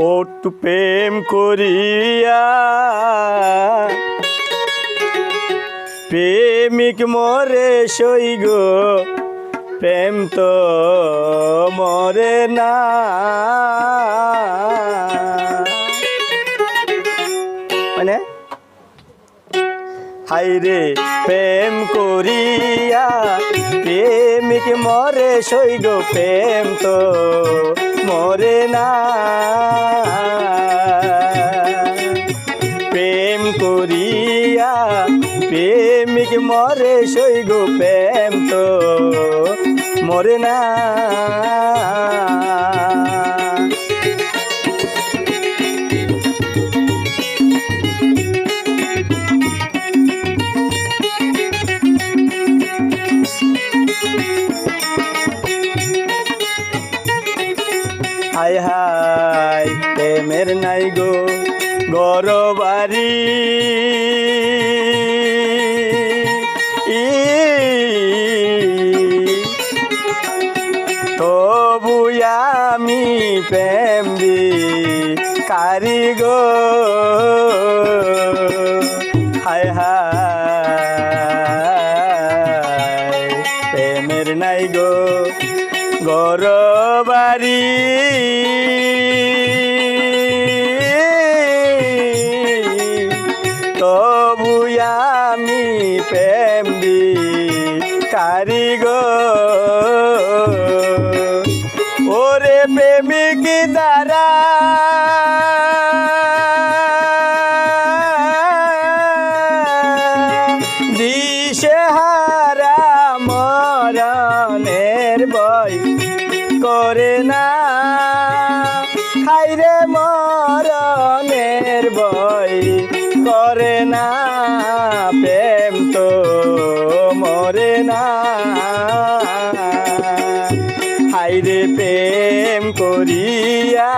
ওটু প্রেম করিয়া প্রেমিক মরে সইগ প্রেম তো মরে না। মানে হাইরে প্রেম করিয়া প্রেমিক মরে সইগ প্রেম তো মরে না। প্রেম করিয়া প্রেমিক মরে সইগ প্রেম তো মরে না। হায় হায় প্রেমের নাই গো ঘর বাড়ি, তবু আমি প্রেম দি কারি গো। হায় হায় প্রেমের নাই গো ঘর বাড়ি, তবু আমি প্রেম দি কারি গো। ওরে প্রেমিক দ্বারা দিশেহারা মরণের ভয় করে না। হাইরে মরণের ভয় করে না, প্রেম তো মরে না। হাইরে প্রেম করিয়া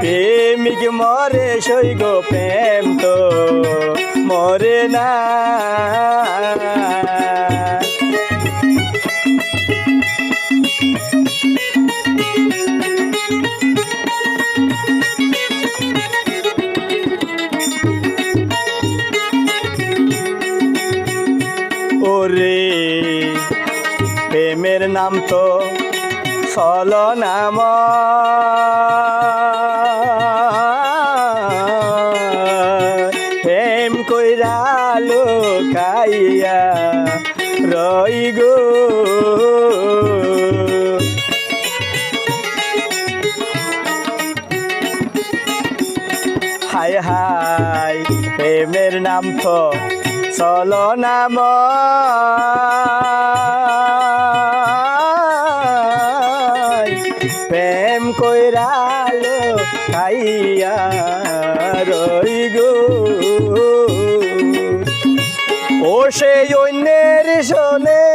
প্রেমিক মরে সইগ প্রেম তো মরে না। ওরে প্রেমের নাম তো ছলনাম, প্রেম কইরা লুকাইয়া রই গো। হায় হায় প্রেমের নাম তো ছলনাম, প্রেম কইরা লুকাইয়া রই গো। ও সেই অন্যের শোনে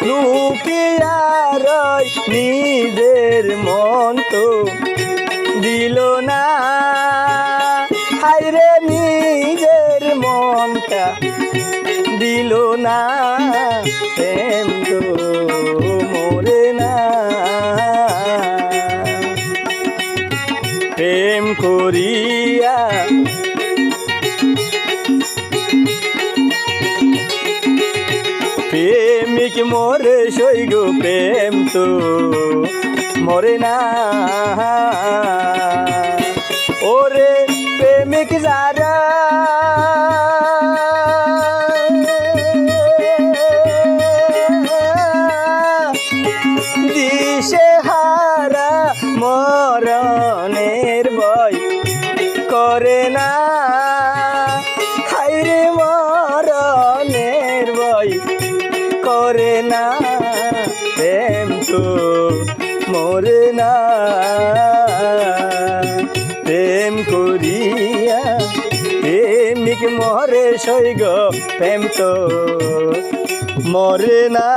লুকিয়া রয়, নিজের মন তো দিল না। হাইরে নিজের মনটা দিল না, প্রেম তো মরে না। প্রেম করিয়া প্রেমিক মরে সইগ প্রেম তো মরে না। ওরে প্রেমিক যারা দিশেহারা মরণের ভয় করে না। হাইরে মরণের ভয় করে না, প্রেম তো মরে না। প্রেম করিয়া প্রেমিক মরে সইগ প্রেম তো মরে না।